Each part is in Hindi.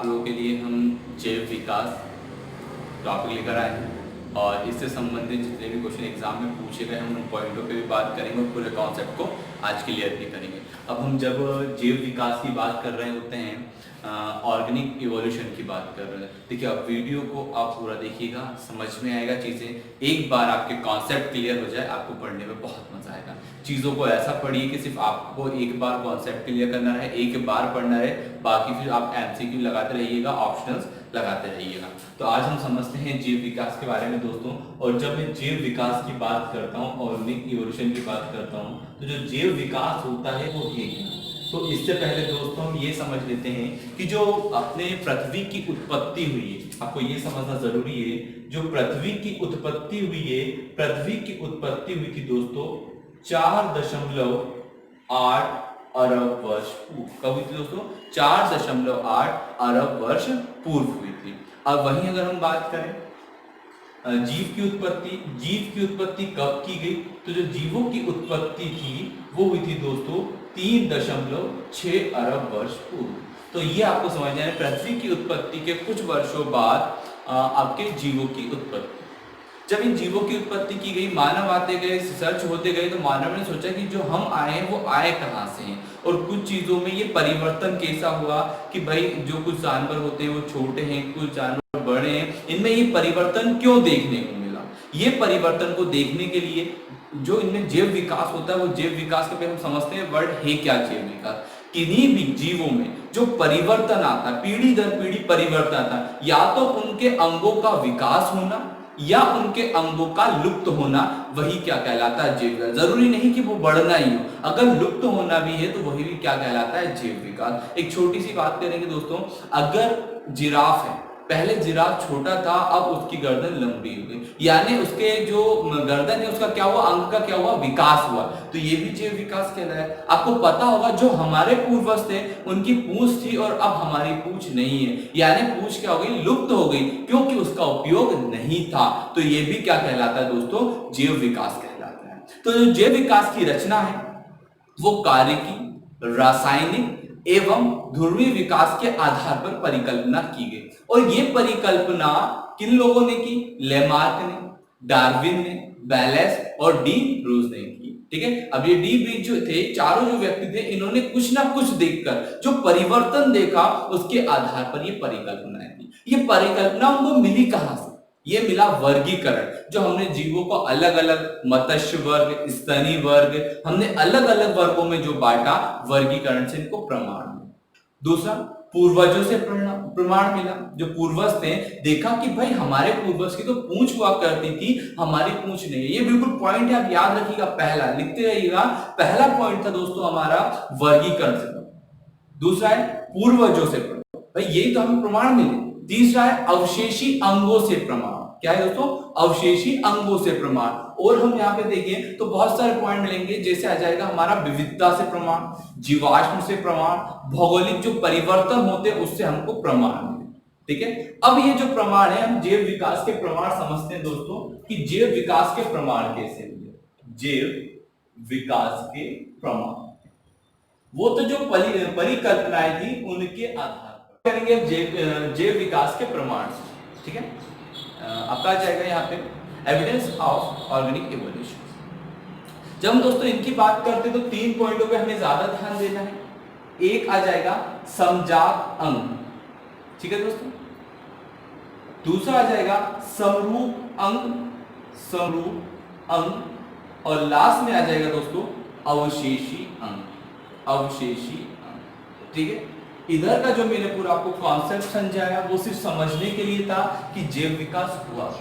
आप लोगों के लिए हम जैव विकास टॉपिक लेकर आए हैं और इससे संबंधित जितने भी क्वेश्चन एग्जाम में पूछे गए हम उन पॉइंटों पे भी बात करेंगे और पूरे कॉन्सेप्ट को आज क्लियर भी करेंगे। अब हम जब जैव विकास की बात कर रहे होते हैं, ऑर्गेनिक इवोल्यूशन की बात कर रहे हैं, देखिए अब वीडियो को आप पूरा देखिएगा, समझ में आएगा चीज़ें। एक बार आपके कॉन्सेप्ट क्लियर हो जाए आपको पढ़ने में बहुत मजा आएगा। चीज़ों को ऐसा पढ़िए कि सिर्फ आपको एक बार कॉन्सेप्ट क्लियर करना रहे, एक बार पढ़ना रहे, बाकी फिर आप एमसीक्यू लगाते रहिएगा, ऑप्शनल्स लगाते रहिएगा। तो आज हम समझते हैं जीव विकास के बारे में दोस्तों। और जब मैं जीव विकास की बात करता हूँ, ऑर्गेनिक इवोल्यूशन की बात करता हूँ, तो जो जीव विकास होता है वो ये है। तो इससे पहले दोस्तों हम ये समझ लेते हैं कि जो अपने पृथ्वी की उत्पत्ति हुई है, आपको ये समझना जरूरी है, जो पृथ्वी की उत्पत्ति हुई है, पृथ्वी की उत्पत्ति हुई थी दोस्तों 4.8 अरब वर्ष पूर्व। कब हुई थी दोस्तों? 4.8 अरब वर्ष पूर्व हुई थी। अब वहीं अगर हम बात करें जीव की उत्पत्ति कब की गई, तो जो जीवों की उत्पत्ति थी वो हुई थी दोस्तों 3.6 अरब वर्ष पूर्व। तो ये आपको समझना है, पृथ्वी की उत्पत्ति के कुछ वर्षों बाद आपके जीवों की उत्पत्ति। जब इन जीवों की उत्पत्ति की गई, मानव आते गए, रिसर्च होते गए, तो मानव ने सोचा कि जो हम आए हैं वो आए कहाँ से हैं, और कुछ चीजों में ये परिवर्तन कैसा हुआ कि भाई जो कुछ जानवर होते हैं वो छोटे हैं, कुछ जानवर बड़े हैं, इनमें ये परिवर्तन क्यों देखने को मिला। ये परिवर्तन को देखने के लिए जो इनमें जैव विकास होता है, वो जैव विकास के पे हम समझते हैं वर्ड है क्या जैव विकास। किन्हीं भी जीवों में जो परिवर्तन आता है, पीढ़ी दर पीढ़ी परिवर्तन आता है, या तो उनके अंगों का विकास होना या उनके अंगों का लुप्त होना, वही क्या कहलाता है जैव विकास। जरूरी नहीं कि वो बढ़ना ही हो, अगर लुप्त होना भी है तो वही भी क्या कहलाता है जैव विकास। एक छोटी सी बात करेंगे दोस्तों, अगर जिराफ है, पहले जिराफ छोटा था, अब उसकी गर्दन लंबी हो गई, यानी उसके जो गर्दन है उसका क्या हुआ, अंग का क्या हुआ, विकास हुआ, तो ये भी जैव विकास कहलाता है। आपको पता होगा जो हमारे पूर्वज थे उनकी पूंछ थी और अब हमारी पूंछ नहीं है, यानी पूंछ क्या हो गई, लुप्त हो गई, क्योंकि उसका उपयोग नहीं था। तो ये भी क्या कहलाता है दोस्तों, जैव विकास कहलाता है। तो जो जैव विकास की रचना है वो कार्यकी, रासायनिक एवं ध्रुवीय विकास के आधार पर परिकल्पना की गई। और ये परिकल्पना किन लोगों ने की? लेमार्क ने, डार्विन ने, बैलेस और डी ब्रूस ने की। ठीक है, अब ये डी ब्रूस जो थे, चारों जो व्यक्ति थे, इन्होंने कुछ ना कुछ देखकर जो परिवर्तन देखा उसके आधार पर ये परिकल्पना की। ये परिकल्पना उनको मिली कहां से? ये मिला वर्गीकरण, जो हमने जीवों को अलग अलग मत्स्य वर्ग, स्तनी वर्ग, हमने अलग अलग वर्गों में जो बांटा, वर्गीकरण से इनको प्रमाण मिला। दूसरा, पूर्वजों से प्रमाण मिला। जो पूर्वज थे, देखा कि भाई हमारे पूर्वज की तो पूंछ हुआ करती थी, हमारी पूंछ नहीं है। ये बिल्कुल पॉइंट है, आप याद रखिएगा, पहला लिखते रहिएगा। पहला पॉइंट था दोस्तों हमारा वर्गीकरण से। दूसरा है पूर्वजों से प्रमाण, भाई यही तो हमें प्रमाण मिले। तीसरा है अवशेषी अंगों से प्रमाण। क्या है दोस्तों? अवशेषी अंगों से प्रमाण। और हम यहाँ पे देखें तो बहुत सारे पॉइंट मिलेंगे, जैसे आ जाएगा हमारा विविधता से प्रमाण, जीवाश्म से प्रमाण, भौगोलिक जो परिवर्तन होते हैं उससे हमको प्रमाण मिले। ठीक है, अब ये जो प्रमाण है, हम जैव विकास के प्रमाण समझते हैं दोस्तों कि जैव विकास के प्रमाण कैसे मिले। जैव विकास के प्रमाण वो तो जो परिकल्पनाएं थी उनके आधार पर करेंगे जैव विकास के प्रमाण। ठीक है, आपका आ जाएगा यहाँ पे एविडेंस ऑफ ऑर्गेनिक इवोल्यूशन। जब हम दोस्तों इनकी बात करते हैं तो 3 पॉइंटों पे हमें ज्यादा ध्यान देना है। एक आ जाएगा समजात अंग, ठीक है दोस्तों। दूसरा आ जाएगा समरूप अंग, और लास्ट में आ जाएगा दोस्तों अवशेषी अंग। ठीक है, इधर का जो मैंने पूरा आपको कॉन्सेप्ट समझाया वो सिर्फ समझने के लिए था कि जैव विकास हुआ,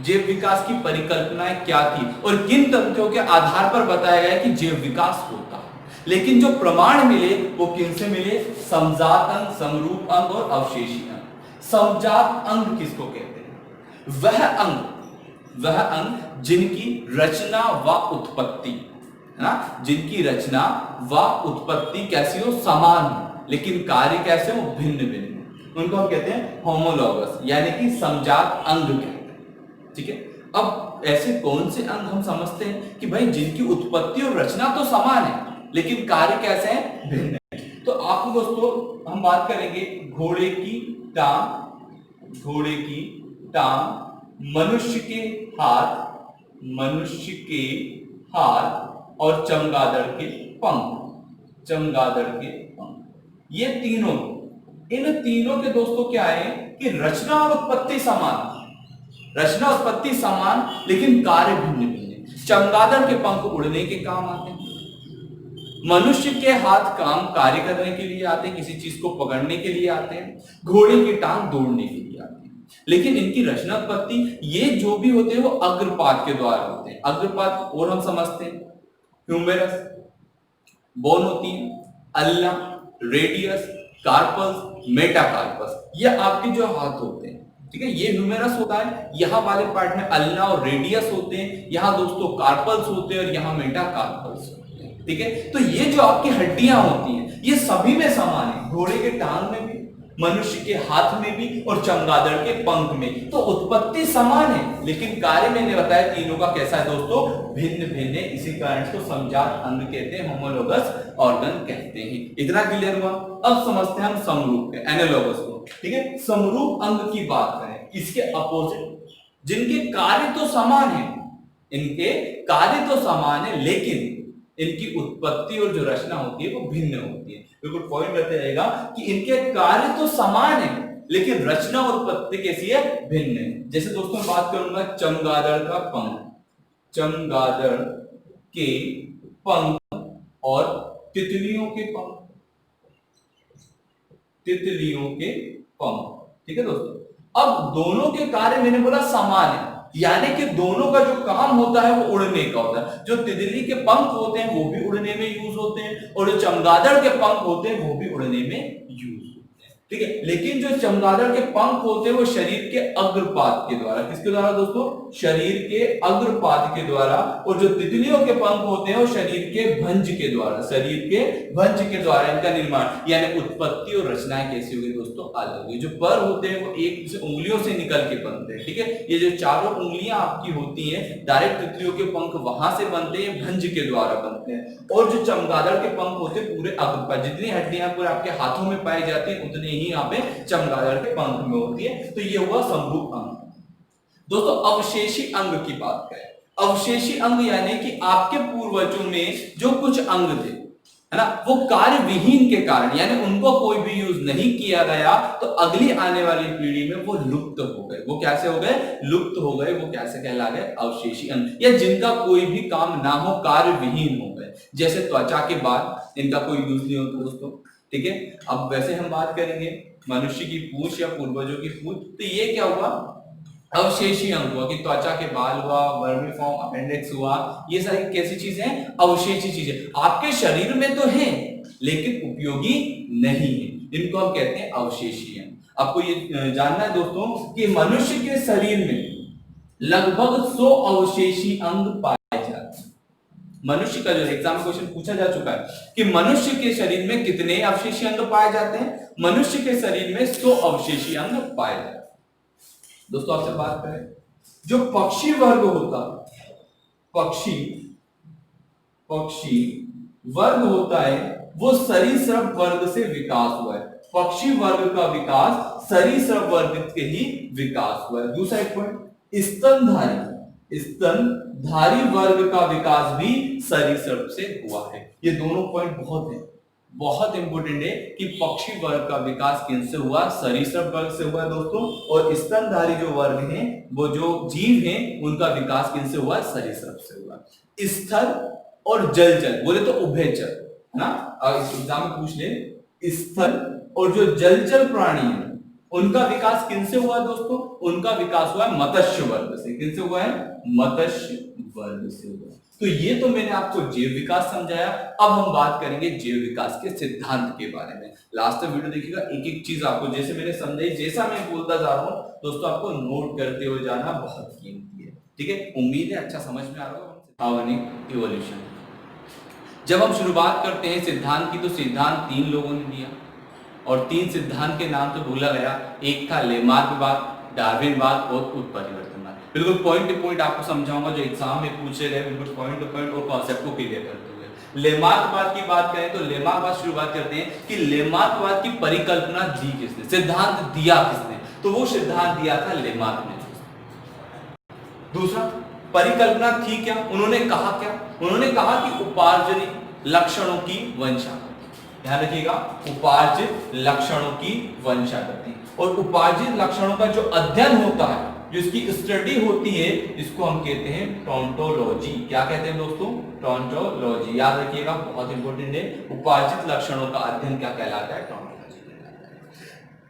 जैव विकास की परिकल्पनाएं क्या थी और किन तथ्यों के आधार पर बताया गया कि जैव विकास होता है। लेकिन जो प्रमाण मिले वो किनसे मिले? समजात अंग, समरूप अंग और अवशेषी अंग। समजात अंग किसको कहते हैं? वह अंग जिनकी रचना व उत्पत्ति, है ना, जिनकी रचना व उत्पत्ति कैसी हो? समान हो, लेकिन कार्य कैसे हो? भिन्न भिन्न। उनको हम कहते हैं होमोलॉगस, यानी कि समजात अंग कहते हैं। ठीक है, अब ऐसे कौन से अंग हम समझते हैं कि भाई जिनकी उत्पत्ति और रचना तो समान है लेकिन कार्य कैसे हैं? भिन्न है। तो आपको दोस्तों हम बात करेंगे घोड़े की टांग, मनुष्य के हाथ और चमगादड़ के पंख। ये तीनों, इन तीनों के दोस्तों क्या है कि रचना और उत्पत्ति समान, लेकिन कार्य भिन्न भिन्न है। चमगादड़ के पंख उड़ने के काम आते हैं, मनुष्य के हाथ काम कार्य करने के लिए आते हैं, किसी चीज को पकड़ने के लिए आते हैं, घोड़े की टांग दौड़ने के लिए आते हैं। लेकिन इनकी रचना उत्पत्ति ये जो भी होते हैं वो अग्रपाद के द्वारा होते हैं। अग्रपाद और हम समझते हैं, ह्यूमेरस, बोन होती है, अल्ना, रेडियस, कार्पस, मेटाकार्पस, ये आपके जो हाथ होते हैं, ठीक है। ये ह्यूमेरस होता है, यहाँ वाले पार्ट में अल्ना और रेडियस होते हैं, यहाँ दोस्तों कार्पल्स होते हैं और यहाँ मेटाकार्पल्स होते हैं, ठीक है। तो ये जो आपकी हड्डियां होती हैं ये सभी में समान है, घोड़े के टांग में भी, मनुष्य के हाथ में भी और चमगादड़ के पंख में। तो उत्पत्ति समान है, लेकिन कार्य मैंने बताया तीनों का कैसा है दोस्तों, भिन्न भिन्न है। इसी कारण इसको समजात अंग कहते हैं, होमोलोगस ऑर्गन कहते हैं। इतना क्लियर हुआ। अब समझते हैं हम समरूप के, एनालोगस को, ठीक है। समरूप अंग की बात करें, इसके अपोजिट, जिनके कार्य तो समान है, लेकिन इनकी उत्पत्ति और जो रचना होती है वो भिन्न होती है। बिल्कुल पॉइंट रहते रहेगा कि इनके कार्य तो समान है, लेकिन रचना और उत्पत्ति कैसी है, भिन्न है। जैसे दोस्तों बात करूंगा चमगादड़ का पंख, चमगादड़ के पंख और तितलियों के पंख, ठीक है दोस्तों। अब दोनों के कार्य मैंने बोला समान है, यानी कि दोनों का जो काम होता है वो उड़ने का होता है। जो तितली के पंख होते हैं वो भी उड़ने में यूज होते हैं, और जो चमगादड़ के पंख होते हैं वो भी उड़ने में यूज होते हैं, ठीक है। लेकिन जो चमगादड़ के पंख होते हैं वो शरीर के अग्रपाद के द्वारा, किसके द्वारा दोस्तों, शरीर के अग्रपाद के द्वारा, और जो तितलियों के पंख होते हैं वो शरीर के भंज के द्वारा इनका निर्माण, यानी उत्पत्ति और रचनाएं कैसी होगी दोस्तों, अलग होगी। जो पर होते हैं वो एक से उंगलियों से निकल के बनते हैं, ठीक है। ये जो चारों उंगलियां आपकी होती हैं, डायरेक्ट तितलियों के पंख वहां से बनते हैं, भंज के द्वारा बनते हैं। और जो चमगादड़ के पंख होते हैं पूरे अग्रपाद, जितनी हड्डियां पूरे आपके हाथों में पाई जाती है उतनी ही यहाँ पे चमगादड़ के पंख में होती है। तो ये हुआ समरूप अंग। दोस्तों अवशेषी अंग की बात करें, अवशेषी अंग यानी कि आपके पूर्वजों में जो कुछ अंग थे, है ना, वो कार्य विहीन के कारण, यानी उनको कोई भी यूज नहीं किया गया, तो अगली आने वाली पीढ़ी में वो लुप्त हो गए। वो कैसे हो गए, लुप्त हो गए। वो कैसे कहला गए, अवशेषी अंग, या जिनका कोई भी काम ना हो, कार्य विहीन हो गए। जैसे त्वचा के बाल, इनका कोई यूज नहीं होता दोस्तों, ठीक है। अब वैसे हम बात करेंगे मनुष्य की पूंछ या पूर्वजों की पूंछ, तो ये क्या हुआ, अवशेषी अंग हुआ, कि त्वचा के बाल हुआ, वर्मीफॉर्म अपेंडिक्स हुआ, ये सारी कैसी चीजें हैं, अवशेषी चीजें आपके शरीर में तो हैं लेकिन उपयोगी नहीं है, इनको हम कहते हैं अवशेषी अंग। आपको ये जानना है दोस्तों कि मनुष्य के शरीर में लगभग 100 अवशेषी अंग पाए जाते हैं। मनुष्य का जो एग्जाम में क्वेश्चन पूछा जा चुका है कि मनुष्य के शरीर में कितने अवशेषी अंग पाए जाते हैं, मनुष्य के शरीर में 100 अवशेषी अंग पाए जाते हैं। दोस्तों आपसे बात करें, जो पक्षी वर्ग होता, पक्षी वर्ग होता है वो सरीसृप वर्ग से विकास हुआ है। पक्षी वर्ग का विकास सरीसृप वर्ग के ही विकास हुआ है। दूसरा एक पॉइंट, स्तनधारी वर्ग का विकास भी सरीसृप से हुआ है। ये दोनों पॉइंट बहुत इंपोर्टेंट है कि पक्षी वर्ग का विकास किनसे हुआ, सरीसृप वर्ग से हुआ दोस्तों, और स्तनधारी जो वर्ग हैं, वो जो जीव हैं, उनका विकास किनसे हुआ, सरीसृप से हुआ। स्थल और जलचर, बोले तो उभयचर, है ना, इस एग्जाम में पूछ ले, स्थल और जो जलचर प्राणी है उनका विकास किनसे हुआ दोस्तों, उनका विकास हुआ मत्स्य वर्ग से। किनसे हुआ है, मत्स्य वर्ग से हुआ। तो ये तो मैंने आपको जीव विकास समझाया। अब हम बात करेंगे जीव विकास के सिद्धांत के बारे में। लास्ट तक वीडियो देखिएगा, एक एक चीज आपको जैसे मैंने समझाई, जैसा मैं बोलता जा रहा हूं दोस्तों, आपको नोट करते हुए जाना बहुत कीमती है, ठीक है। उम्मीद है अच्छा समझ में आ रहा होगा। हार्मोनिक इवोल्यूशन, जब हम शुरुआत करते हैं सिद्धांत की, तो सिद्धांत 3 लोगों ने दिया, और 3 सिद्धांत के नाम तो भूला गया। एक था लेमार्कवाद, डार्विनवाद और उत्परिवर्तनवाद। बिल्कुल पॉइंट टू पॉइंट आपको समझाऊंगा, जो एग्जाम में पूछे गए, बिल्कुल पॉइंट टू पॉइंट और कॉन्सेप्ट को क्लियर करते हुए। लेमार्कवाद की बात करें तो लेमार्कवाद शुरुआत करते हैं कि लेमार्कवाद की परिकल्पना दी किसने, सिद्धांत दिया किसने, तो वो सिद्धांत दिया था लेमार्क ने। दूसरा, परिकल्पना थी क्या, उन्होंने कहा क्या, उन्होंने कहा कि उपार्जनी लक्षणों की वंशागति, ध्यान रखिएगा, उपार्जित लक्षणों की वंशागति, और उपार्जित लक्षणों का जो अध्ययन होता है, जो इसकी स्टडी होती है, इसको हम कहते हैं टोंटोलॉजी। क्या कहते हैं दोस्तों, टोंटोलॉजी, याद रखिएगा, बहुत इंपॉर्टेंट है। उपार्जित लक्षणों का अध्ययन क्या कहलाता है, टोंटोलॉजी।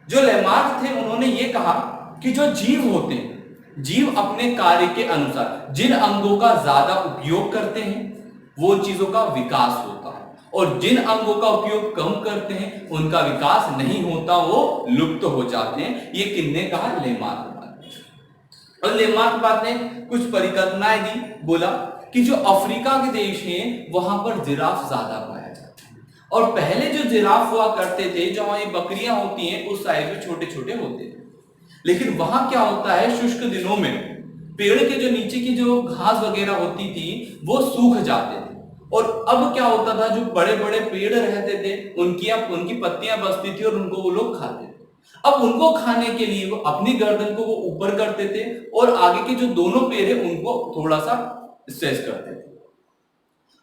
जो लेमार्क थे उन्होंने ये कहा कि जो जीव होते हैं, जीव अपने कार्य के अनुसार जिन अंगों का ज्यादा उपयोग करते हैं वो चीजों का विकास होता है, और जिन अंगों का उपयोग कम करते हैं उनका विकास नहीं होता, वो लुप्त हो जाते हैं। ये किसने कहा, लेमार्कवाद। और लेमार्कवाद ने कुछ परिकल्पनाएं दी, बोला कि जो अफ्रीका के देश हैं वहां पर जिराफ ज्यादा पाया जाता है, और पहले जो जिराफ हुआ करते थे, जो हमारी बकरियां होती हैं उस साइज में छोटे छोटे होते थे, लेकिन वहां क्या होता है, शुष्क दिनों में पेड़ के जो नीचे की जो घास वगैरह होती थी वो सूख जाते थे, और अब क्या होता था, जो बड़े बड़े पेड़ रहते थे उनकी पत्तियां बचती थी और उनको वो लोग खाते थे। अब उनको खाने के लिए वो अपनी गर्दन को वो ऊपर करते थे और आगे के जो दोनों पैर है उनको थोड़ा सा स्ट्रेच करते थे।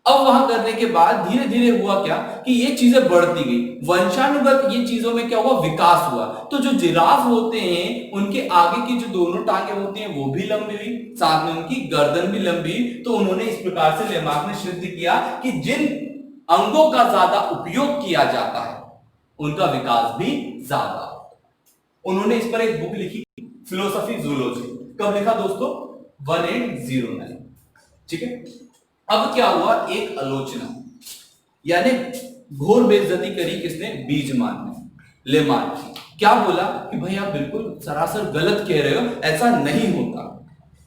अब वहां करने के बाद धीरे धीरे हुआ क्या कि ये चीजें बढ़ती गई, वंशानुगत ये चीजों में क्या हुआ, विकास हुआ। तो जो जिराफ होते हैं उनके आगे की जो दोनों टांगे होती हैं वो भी लंबी हुई, साथ में उनकी गर्दन भी लंबी। तो उन्होंने इस प्रकार से लेमार्क ने सिद्ध किया कि जिन अंगों का ज्यादा उपयोग किया जाता है उनका विकास भी ज्यादा। उन्होंने इस पर एक बुक लिखी, फिलोसफी जूलॉजी। कब लिखा दोस्तों, 1809। ठीक है। अब क्या हुआ, एक आलोचना यानी घोर बेइज्जती करी किसने, बीजमान ने, लेमार्क की। क्या बोला कि भाई आप बिल्कुल सरासर गलत कह रहे हो, ऐसा नहीं होता।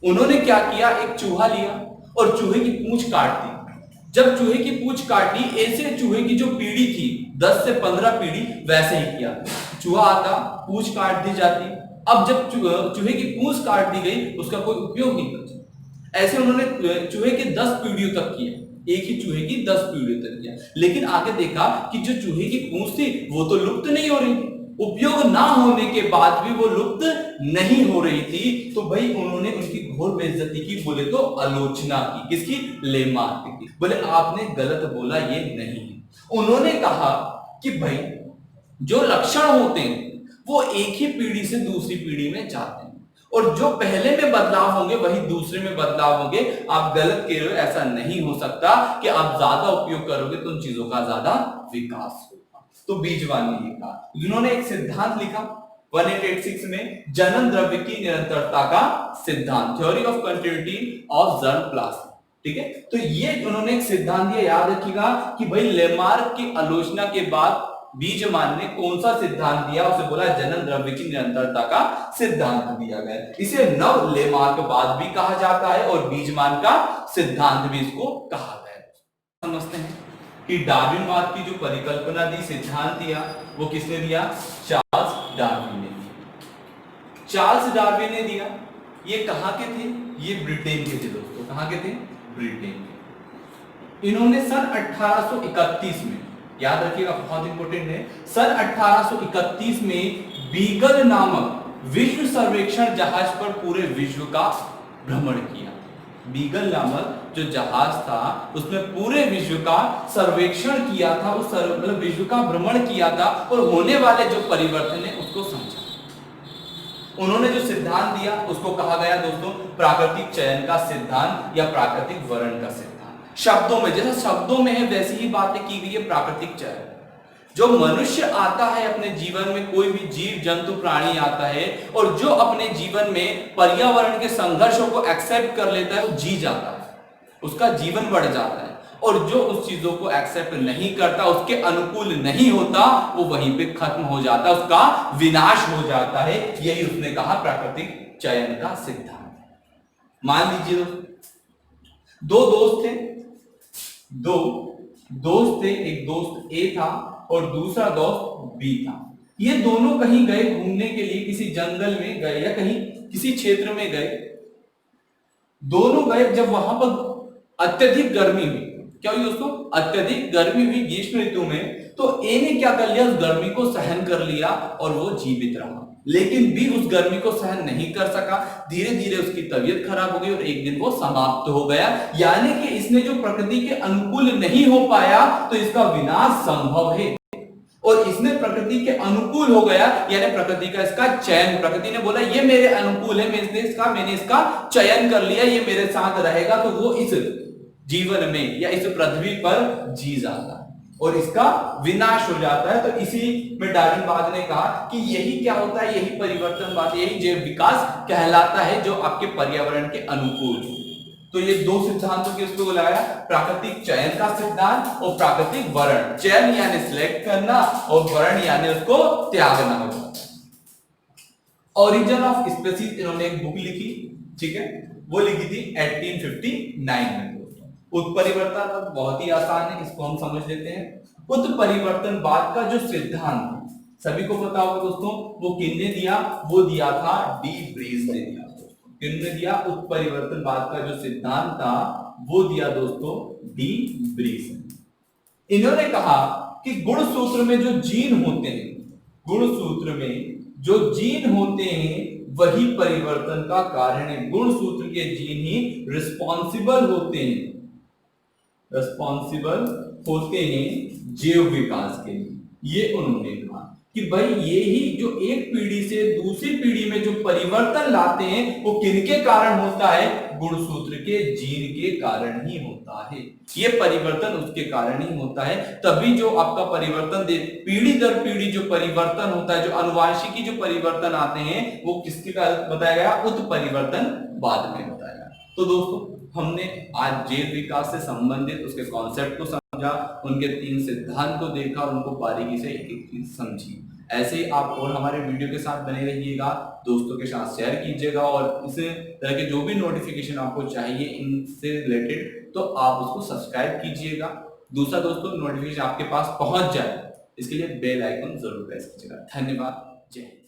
उन्होंने क्या किया, एक चूहा लिया और चूहे की पूंछ काट दी। जब चूहे की पूंछ काटी, ऐसे चूहे की जो पीढ़ी थी 10 से 15 पीढ़ी वैसे ही किया, चूहा आता, पूंछ काट दी जाती। अब जब चूहे की पूंछ काट दी गई, उसका कोई उपयोग नहीं बचा। ऐसे उन्होंने चूहे की 10 पीढ़ियों तक किया, एक ही चूहे की 10 पीढ़ियों तक किया, लेकिन आगे देखा कि जो चूहे की पूंछ थी वो तो लुप्त नहीं हो रही थी, उपयोग ना होने के बाद भी वो लुप्त नहीं हो रही थी। तो भाई उन्होंने उनकी घोर बेइज्जती की, बोले तो आलोचना की, किसकी, लेमार्क की। बोले आपने गलत बोला, ये नहीं है। उन्होंने कहा कि भाई जो लक्षण होते हैं वो एक ही पीढ़ी से दूसरी पीढ़ी में जाते हैं, और जो पहले में बदलाव होंगे वही दूसरे में बदलाव होंगे। आप गलत कह रहे हो, ऐसा नहीं हो सकता कि आप ज्यादा उपयोग करोगे तो उन चीजों का ज्यादा विकास होगा। तो बीजवान ने ये कहा। जिन्होंने एक सिद्धांत लिखा 1886 में, जनन द्रव्य की निरंतरता का सिद्धांत, theory of continuity of germ plasm. ठीक है, तो ये उन्होंने एक सिद्धांत दिया, याद रखिएगा कि भाई लेमार्क की आलोचना के बाद बीजमान ने कौन सा सिद्धांत दिया, उसे बोला जनन द्रव्य की निरंतरता का सिद्धांत दिया गया। इसे नव लेमार्कवाद भी कहा जाता है और बीजमान का सिद्धांत भी इसको कहा गया है। समझते हैं कि डार्विनवाद की जो परिकल्पना दी, सिद्धांत दिया, वो किसने दिया, चार्ल्स डार्विन ने दिया। चार्ल्स डार्विन ने दिया। ये कहां के थे, ये ब्रिटेन के थे दोस्तों। कहां के थे, ब्रिटेन के। इन्होंने सन 1831 में, याद रखिएगा बहुत इंपॉर्टेंट है, सन 1831 में बीगल नामक विश्व सर्वेक्षण जहाज पर पूरे विश्व का भ्रमण किया। बीगल नामक जो जहाज था उसमें पूरे विश्व का सर्वेक्षण किया था, उस मतलब विश्व का भ्रमण किया था और होने वाले जो परिवर्तन है उसको समझा। उन्होंने जो सिद्धांत दिया उसको कहा गया दोस्तों प्राकृतिक चयन का सिद्धांत या प्राकृतिक वर्ण का सिद्धांत। शब्दों में, जैसा शब्दों में है वैसी ही बातें की गई है। प्राकृतिक चयन, जो मनुष्य आता है अपने जीवन में, कोई भी जीव जंतु प्राणी आता है और जो अपने जीवन में पर्यावरण के संघर्षों को एक्सेप्ट कर लेता है वो जी जाता है, उसका जीवन बढ़ जाता है। और जो उस चीजों को एक्सेप्ट नहीं करता, उसके अनुकूल नहीं होता, वो वहीं पे खत्म हो जाता है, उसका विनाश हो जाता है। यही उसने कहा प्राकृतिक चयन का सिद्धांत। मान लीजिए दो दोस्त थे, दो दोस्त थे, एक दोस्त ए था और दूसरा दोस्त बी था। ये दोनों कहीं गए घूमने के लिए, किसी जंगल में गए या कहीं किसी क्षेत्र में गए। दोनों गए, जब वहां पर अत्यधिक गर्मी हुई, क्या हुई दोस्तों, अत्यधिक गर्मी हुई ग्रीष्म ऋतु में, तो ए ने क्या कर लिया, उस गर्मी को सहन कर लिया और वो जीवित रहा। लेकिन बी उस गर्मी को सहन नहीं कर सका, धीरे धीरे उसकी तबीयत खराब हो गई और एक दिन वो समाप्त हो गया। यानी कि इसने जो प्रकृति के अनुकूल नहीं हो पाया तो इसका विनाश संभव है, और इसने प्रकृति के अनुकूल हो गया, यानी प्रकृति का इसका चयन, प्रकृति ने बोला ये मेरे अनुकूल है, मैंने इसका चयन कर लिया, ये मेरे साथ रहेगा, तो वो इस जीवन में या इस पृथ्वी पर जी जाता है और इसका विनाश हो जाता है। तो इसी में डार्विनवाद ने कहा कि यही क्या होता है, यही परिवर्तनवाद, यही जैव विकास कहलाता है जो आपके पर्यावरण के अनुकूल। तो ये दो सिद्धांतों के उसको बुलाया, प्राकृतिक चयन का सिद्धांत और प्राकृतिक वर्ण। चयन यानी सिलेक्ट करना और वर्ण यानी उसको त्यागना हो जाता है। ओरिजिन ऑफ स्पीसीज इन्होंने एक बुक लिखी, ठीक है, वो लिखी थी 1859 में। उत्परिवर्तन बहुत ही आसान है, इसको हम समझ लेते हैं। उत्परिवर्तनवाद का जो सिद्धांत सभी को पता होगा दोस्तों, वो किसने दिया, वो दिया था डी ब्रीज ने दिया। किसने दिया, उत्परिवर्तनवाद का जो सिद्धांत था वो दिया दोस्तों डी ब्रीज ने। इन्होंने कहा कि गुणसूत्र में जो जीन होते हैं, गुणसूत्र में जो जीन होते हैं वही परिवर्तन का कारण है। गुणसूत्र के जीन ही रिस्पॉन्सिबल होते हैं, रिस्पॉन्सिबल होते हैं जैव विकास के लिए। ये उन्होंने कहा कि भाई ये ही जो एक पीढ़ी से दूसरी पीढ़ी में जो परिवर्तन लाते हैं वो किनके कारण होता है, गुणसूत्र के जीन के कारण ही होता है। ये परिवर्तन उसके कारण ही होता है। तभी जो आपका परिवर्तन पीढ़ी दर पीढ़ी जो परिवर्तन होता है, जो अनुवांशिकी जो परिवर्तन आते हैं वो किसके कारण बताया गया, उत्परिवर्तन बाद में बताया गया। तो दोस्तों हमने आज जैव विकास से संबंधित उसके कॉन्सेप्ट को समझा, उनके 3 सिद्धांत को देखा और उनको बारीकी से एक एक चीज समझी। ऐसे ही आप और हमारे वीडियो के साथ बने रहिएगा, दोस्तों के साथ शेयर कीजिएगा और इस तरह के जो भी नोटिफिकेशन आपको चाहिए इनसे रिलेटेड तो आप उसको सब्सक्राइब कीजिएगा। दूसरा दोस्तों, नोटिफिकेशन आपके पास पहुंच जाए इसके लिए बेल आइकन जरूर प्रेस कीजिएगा। धन्यवाद, जय हिंद।